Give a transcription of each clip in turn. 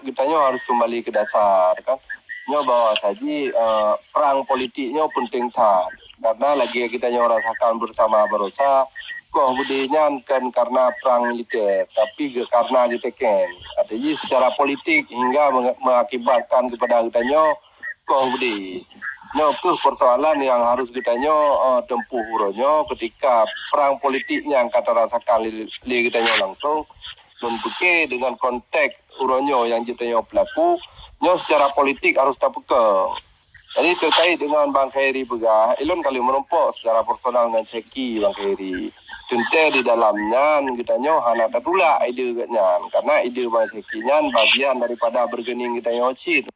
Kitanya harus kembali ke dasar kan. Nyo bahwa saji perang politiknya penting tak. Karena lagi kita rasakan bersama berusaha kok budinya kan karena perang militer, tapi karena diteken. Artinya secara politik hingga mengakibatkan kepada kitanya kok budi. No, itu persoalan yang harus ditanya tempuh uronyo ketika perang politiknya yang kata rasakan kitanya langsung dan buke dengan konteks uronyo yang ditanya pelaku nyo secara politik harus tak peka. Jadi terkait dengan Bang Khairi juga, Elon kali menumpuk secara personal dengan Seki Bang Khairi. Tentu di dalamnya kita nyo hana tatula ide katnya, karena ide Bang Seki nyan bagian daripada bergening kita nyoci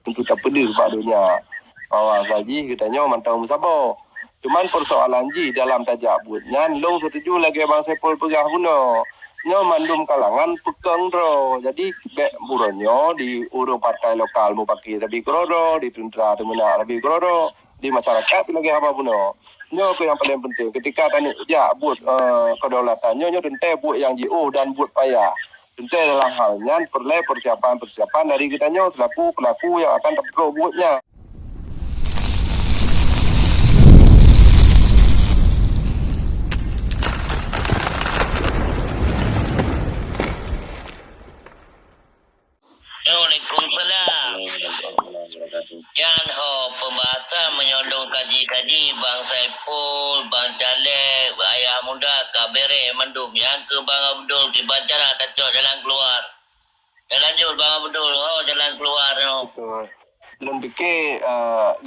untuk tak pedih padanya. Bahwa gaji kita nyo mantau musabo. Cuman persoalan ji dalam tajak buatnya, long setuju lagi Bang Sepol pegah guna. Nyo mandum kalangan pekeng ro. Jadi bek buronyo di urung partai lokal mu pakai tapi kroro, di tentera temena tapi kroro, di masyarakat lagi apa buno. Nyo ke yang paling penting ketika tani ya buat kedaulatan nyo tente buat yang JO dan buat payah. Tentu dalam halnya perlu persiapan dari kita nyo selaku pelaku yang akan terpro buatnya. Waalaikumsalam. Yan ho pembahasan menyodong kaji-kaji Bang Saiful, Bang Calek, Ayah Muda, Kabere, Mendung. Yang ke Bang Abdul dibaca lah tacok jalan keluar. Ya lanjut Bang Abdul, jalan keluar. Betul. Belum fikir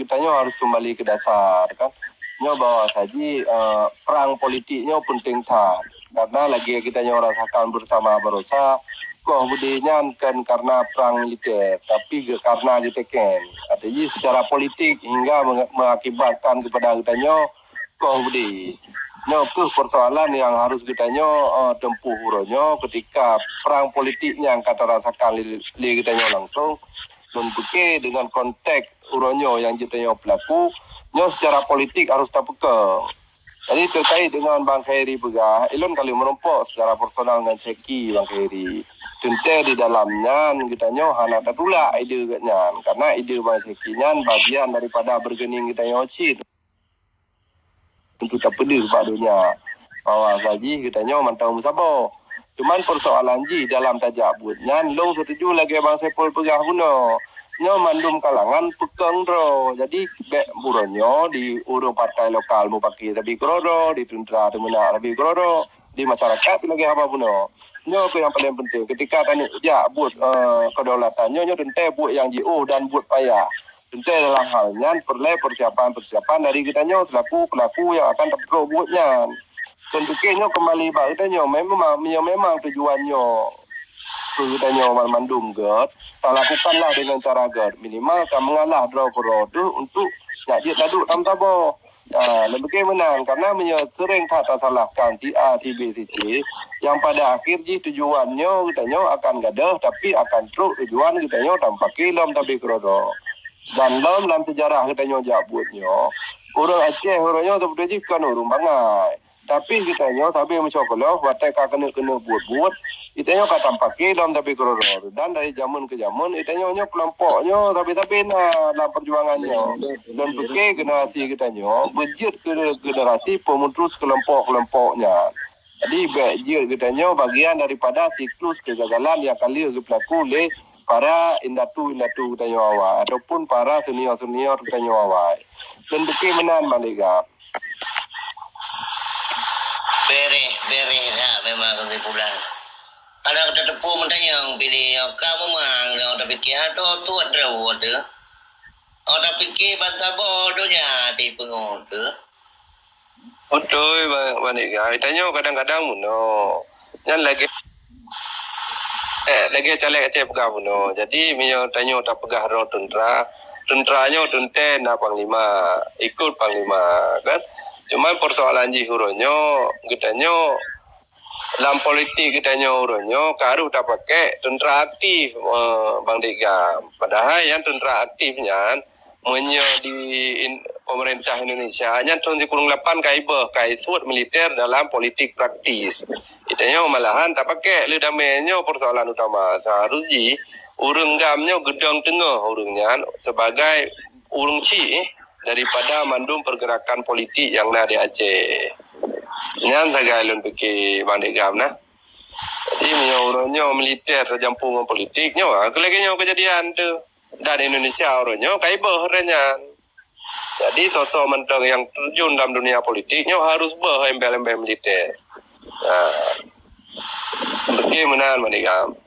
kita harus kembali ke dasar kan. Nyo bahwa saji perang politiknya penting tak. Karena lagi kita rasakan bersama berusaha kok budinya kan karena perang militer, tapi karena diteken. Artinya secara politik hingga mengakibatkan kepada kita kok budi. No, itu persoalan yang harus ditanya tempuh uronyo ketika perang politiknya yang kata rasakan kitanya langsung dan buke dengan konteks uronyo yang ditanya pelaku nyo secara politik harus tak peka. Jadi terkait dengan Bang Khairi juga, Elon kali menumpuk secara personal dengan Seki Bang Khairi. Tentu di dalamnya kitanya hana tatula ide katnya, karena ide Bang Seki nyan bagian daripada bergening kita nyoci untuk tak pedih padanya. Bahwa gaji kitanya mantau musabo. Cuman persoalan ji dalam tajak buatnya, long setuju lagi Bang Sepol pegah guna. Nyo mandum kalangan pekeng ro. Jadi bek buronyo di urung partai lokal mu pakai tapi kroro, di tentera temena tapi kroro, di masyarakat lagi apa puno. Nyo ke yang paling penting ketika tani ya buat kedaulatan nyo tente buat yang JO dan buat payah. Tentu dalam halnya perlu persiapan dari kita nyo selaku pelaku yang akan terpro buatnya. Tentunya kembali balik kita memang tujuannya kita mandum gerd, lakukanlah dengan cara gerd minimal kamu mengalah draw produk untuk nak taduk tam tabo. Lebih menang karena sering kata salahkan si A, si B, si C yang pada akhir tujuannya kita akan gadah tapi akan truk tujuan kita tanpa kilom tapi krodo. Dan dalam sejarah kita jabutnya orang Aceh orangnya terpedji kan orang bangai. Tapi kita tapi mencokolok watak kena buat kita kata pakai dalam tapi koror dan dari zaman ke zaman kita kelompoknya tapi dalam perjuangannya dan pakai generasi kita berjit ke generasi pemutus kelompoknya. Jadi berjit kita bagian daripada siklus kegagalan yang kali berlaku oleh para indatu kita awal ataupun para senior kita awal dan pakai menan malika. Bere ya memang kesimpulan. Ada kata tepu mentanya pilih kamu mang yang tapi kia tu ada. Oh tapi kia bantah bodohnya di pengoto. Betul balik guys. Tanya kadang-kadang muno. Yang lagi caleg Aceh pegah muno. Jadi minyo tanya tak pegah ro tentera. Tenteranya tenten panglima, ikut panglima kan. Cuma persoalan jihuronyo kitanya dalam politik kitanya uronyo karu tak pakai tentera aktif Bang Dika. Padahal yang tentera aktifnya menyo di pemerintah Indonesia hanya tahun 2008 kai suat militer dalam politik praktis. Itanya malahan tak pakai le damainya persoalan utama. Seharusnya urang gamnya gedang tengah urangnya sebagai urang ci daripada mandum pergerakan politik yang ada di Aceh. Nyan sagai lun fikir banding gam nah. Jadi urangnya militer tercampur dengan politiknya kelaganya kejadian tu. Dan Indonesia orangnya kaibah renyan. Jadi sosok mentang yang terjun dalam dunia politiknya harus embel-embel militer. Bagaimana menikam?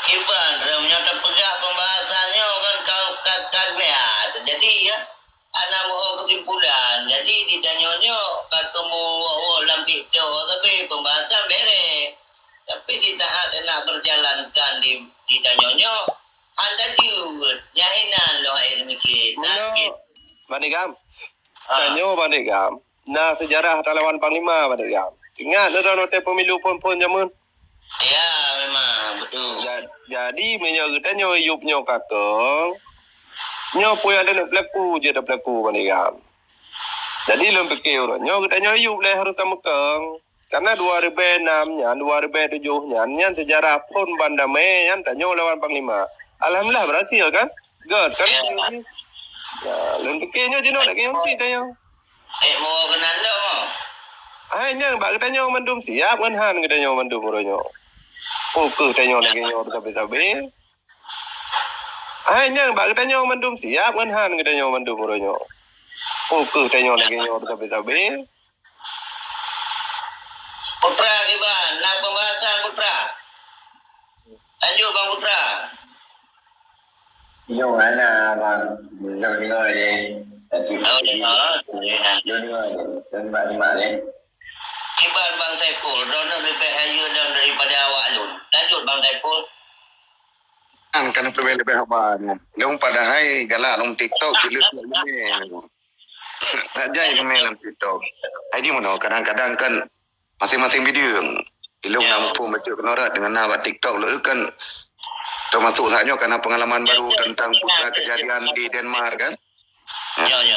Iban, menyata pegak pembahasannya kan kau kagak. Jadi ya, anak mau kesimpulan. Jadi ditanya ketemu dalam TikTok tapi pembahasan beres. Tapi di saat nak berjalankan ditanya anda juga nyahinan loh sedikit. Bandingam. Tanya bandingam. Nah sejarah Talawan Panglima bandingam. Ingat note pemilu pun zaman. Ya memang betul. Jadi menyerutanya yupnya kakang. Nyo pun ada nak pelaku je ada pelaku bandingam. Jadi lem fikir orangnya katanya yup lah harus sama kang. Karena 2006-nya, 2007-nya, nyan sejarah pun bandame yang tanya lawan Panglima. Alhamdulillah berhasil kan? Good kan? Nah, lun fikirnya jenuh nak kaya sih tanya. Mau kenal dah mau. Hanya bak katanya mandum siap kan han katanya mandum orangnya. Ke tanya lagi nyor sabi-sabi. Hanya bak katanya mandum siap kan han katanya mandum orangnya. Ke tanya lagi nyor sabi-sabi. Putra Iban, nak pembahasan Putra. Lanjut Bang Putra. Yo mana bang, jauh dengar je. Dan mak ni. Iban Bang Saiful, donor BPHU dan daripada awak lun. Lanjut Bang Saiful. Kan lebih haban. Long pada hai galak long TikTok cilik ni. Tak jai ni dalam TikTok. Haji mana kadang-kadang kan masing-masing video ilung nampu macam kenorat dengan nak TikTok lu kan termasuk sahaja karena pengalaman baru tentang putra kejadian di Denmark kan.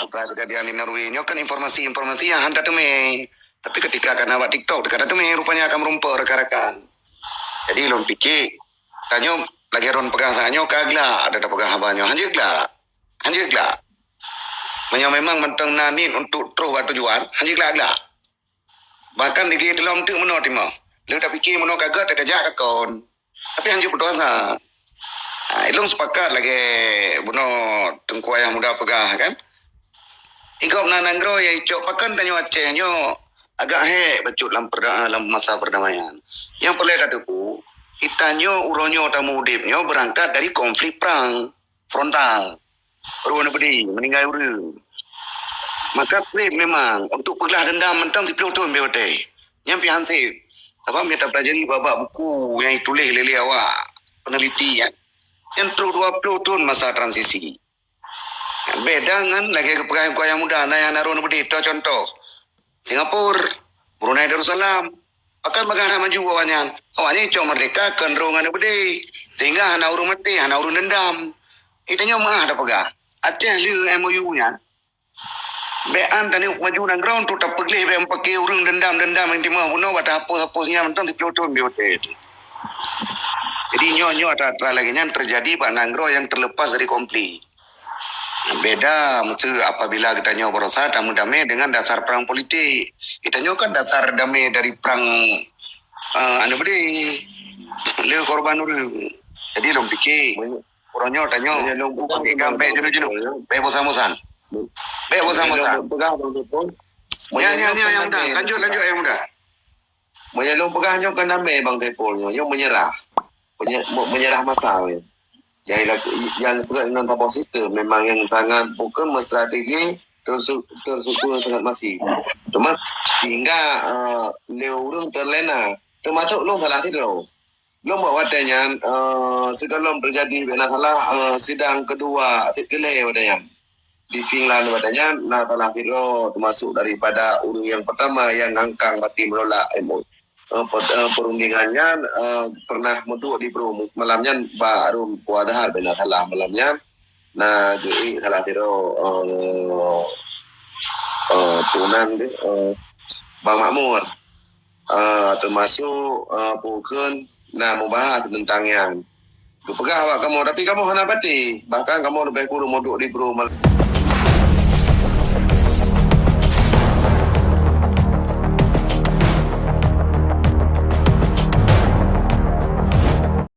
Putra kejadian di Norway ni kan informasi-informasi yang hendak temui. Tapi ketika akan awak TikTok dekat temui rupanya akan merumpah rekan-rekan. Jadi lu fikir tanya lagi ron pegang sahaja kagla ada pegang habannya hanya gelak. Memang mentang nanin untuk terus buat tujuan hanya gelak. Bahkan di dalam tu mana timah. Lu tak fikir mana kagak tak kerja kakon. Tapi hanya berdosa. Ilung sepakat lagi buno tengku ayah muda pegah kan. Igop nananggro ya icok pakan tanya Aceh nyo agak becut dalam masa perdamaian. Yang perlu kataku, itanyo uronyo tamu udipnyo berangkat dari konflik perang frontal. Urun bedi meninggal urun. Maka memang untuk pegelah dendam mentang 10 tahun BOT. Yang pihan sih. Sebab kita pelajari babak buku yang tulis lele awak. Peneliti ya. Yang terus 20 tahun masa transisi. Beda kan lagi kepegang yang muda. Nah yang naruh berdiri contoh. Singapura. Brunei Darussalam. Akan bagaimana maju awaknya. Awaknya cuma merdeka kenderungan berdiri. Sehingga hana urun mati. Hana urun dendam. Itanya mah ada pegang. Aceh lu MOU-nya. Bean tani maju nang ground tu tak pergi be pakai urang dendam yang timah uno bata hapus-hapusnya mentang 10 tahun BOT. Jadi nyo ada lagi yang terjadi Pak Nanggro yang terlepas dari konflik. Beda mesti apabila kita nyo berusaha damai dengan dasar perang politik. Kita nyo kan dasar damai dari perang le korban dulu. Jadi lom fikir orang nyo tanya gambe jenuh be bosan-bosan. Baik bersama-sama. Ya yang muda. Lanjut yang muda. Menyelung pegahnya kan namai Bang Tepolnya. Yang menyerah masalah. Yang pegang non tabung sistem memang yang sangat bukan strategi tersusun sangat masih. Cuma hingga leurung terlena. Termasuk lo salah tidur. Lo mau wadanya segala terjadi benar salah sidang kedua tikile wadanya. Di Finland wadanya telah tidur termasuk daripada urung yang pertama yang ngangkang mati menolak perundingannya pernah menduk di Brum malamnya baru kuadahar benar salah malamnya Nah, jadi salah tiro tunan deh, Bang Makmur, termasuk Pukun, nah membahas tentang yang Pegah awak kamu, tapi kamu hana pati. Bahkan kamu lebih kurang moduk di bro.